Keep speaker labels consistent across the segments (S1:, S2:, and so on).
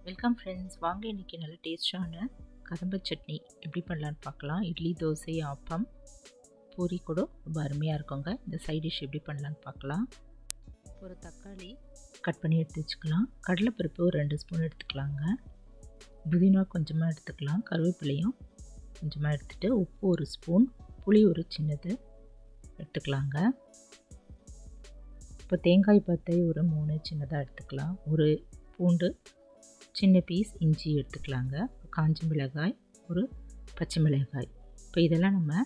S1: Welcome friends. வாங்க இன்றைக்கி நல்ல டேஸ்டான கதம்ப சட்னி எப்படி பண்ணலான்னு பார்க்கலாம். இட்லி, தோசை, ஆப்பம், பூரி கூட ரொம்ப அருமையாக இருக்குங்க. இந்த சைட் டிஷ் எப்படி பண்ணலான்னு பார்க்கலாம். ஒரு தக்காளி கட் பண்ணி எடுத்து வச்சுக்கலாம். கடலைப்பருப்பு ஒரு 2 ஸ்பூன் எடுத்துக்கலாங்க. புதினா கொஞ்சமாக எடுத்துக்கலாம். கருவேப்பிலையும் கொஞ்சமாக எடுத்துகிட்டு, உப்பு ஒரு ஸ்பூன், புளி ஒரு சின்னது எடுத்துக்கலாங்க. இப்போ தேங்காய் பத்தை ஒரு 3 சின்னதாக எடுத்துக்கலாம். ஒரு பூண்டு சின்ன பீஸ் இஞ்சி எடுத்துக்கலாங்க. காஞ்ச மிளகாய், ஒரு பச்சை மிளகாய். இப்போ இதெல்லாம் நம்ம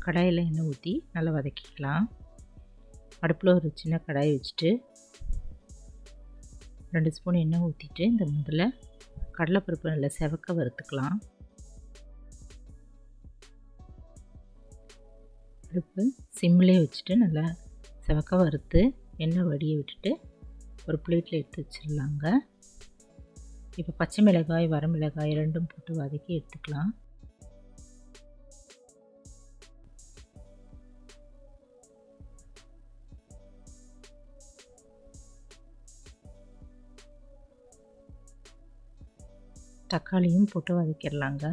S1: கடாயில் எண்ணெய் ஊற்றி நல்லா வதக்கிக்கலாம். அடுப்பில் ஒரு சின்ன கடாயை வச்சுட்டு 2 ஸ்பூன் எண்ணெய் ஊற்றிட்டு இந்த முதல்ல கடலைப்பருப்பு நல்லா செவக்க வறுத்துக்கலாம். அடுப்பு சிம்மிலே வச்சுட்டு நல்லா செவக்க வறுத்து எண்ணெய் வடியை விட்டுட்டு ஒரு பிளேட்டில் எடுத்து வச்சிடலாங்க. இப்போ பச்சை மிளகாய், வரமிளகாய் ரெண்டும் போட்டு வதக்கி எடுத்துக்கலாம். தக்காளியும் போட்டு வதக்கிடலாங்க.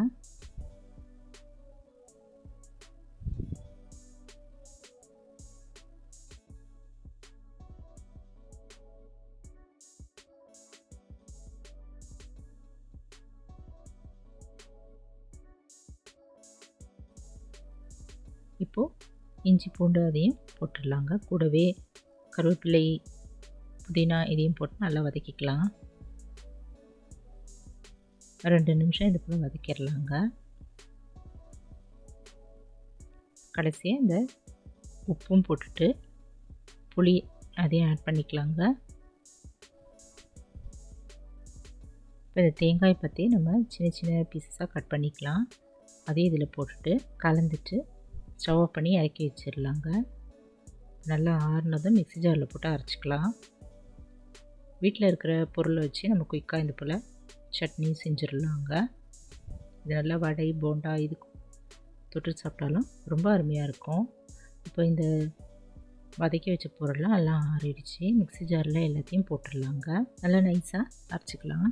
S1: இப்போது இஞ்சி பூண்டு அதையும் போட்டுடலாங்க. கூடவே கருவேப்பிலை, புதினா இதையும் போட்டு நல்லா வதக்கிக்கலாம். 2 நிமிஷம் இது போல் வதக்கிடலாங்க. கடைசியாக இந்த உப்பும் போட்டுட்டு புளி அதையும் ஆட் பண்ணிக்கலாங்க. இப்போ இந்த தேங்காய் பற்றி நம்ம சின்ன சின்ன பீசஸாக கட் பண்ணிக்கலாம். அதையும் இதில் போட்டுட்டு கலந்துட்டு ஸ்டவ் ஆஃப் பண்ணி இறக்கி வச்சிடலாங்க. நல்லா ஆறுனதும் மிக்ஸி ஜாரில் போட்டு அரைச்சிக்கலாம். வீட்டில் இருக்கிற பொருளை வச்சு நம்ம குயிக்காக இது போல் சட்னி செஞ்சிடலாங்க. இது நல்லா வடை, போண்டா இது தொட்டு சாப்பிட்டாலும் ரொம்ப அருமையாக இருக்கும். இப்போ இந்த வதக்கி வச்ச பொருள்லாம் எல்லாம் ஆறிடுச்சு. மிக்ஸி ஜாரில் எல்லாத்தையும் போட்டுடலாங்க. நல்லா நைஸாக அரைச்சிக்கலாம்.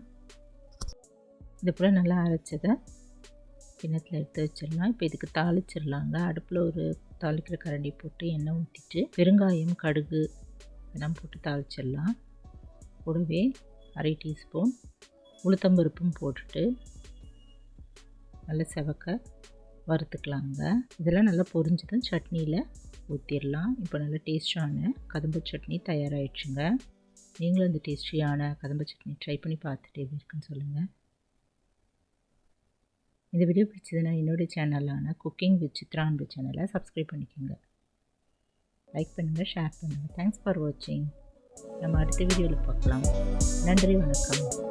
S1: இது போல் நல்லா அரைச்சதை கிண்ணத்தில் எடுத்து வச்சிடலாம். இப்போ இதுக்கு தாளிச்சிடலாங்க. அடுப்பில் ஒரு தாளிக்கிற கரண்டி போட்டு எண்ணெய் ஊற்றிட்டு பெருங்காயம், கடுகு இதெல்லாம் போட்டு தாளிச்சிடலாம். கூடவே 1/2 டீஸ்பூன் உளுத்தம்பருப்பும் போட்டுட்டு நல்லா செவக்க வறுத்துக்கலாங்க. இதெல்லாம் நல்லா பொரிஞ்சதும் சட்னியில் ஊற்றிடலாம். இப்போ நல்லா டேஸ்டான கதம்ப சட்னி தயாராகிடுச்சுங்க. நீங்களும் இந்த டேஸ்டியான கதம்ப சட்னி ட்ரை பண்ணி பார்த்துட்டு எப்படி இருக்குன்னு சொல்லுங்கள். இந்த வீடியோ பிடிச்சதுன்னா என்னோடய சேனலான குக்கிங் வித் சித்ரா அன்பு சேனலை சப்ஸ்கிரைப் பண்ணிக்கோங்க. லைக் பண்ணுங்கள், ஷேர் பண்ணுங்கள். தேங்க்ஸ் ஃபார் வாட்சிங். நம்ம அடுத்த வீடியோவில் பார்க்கலாம். நன்றி, வணக்கம்.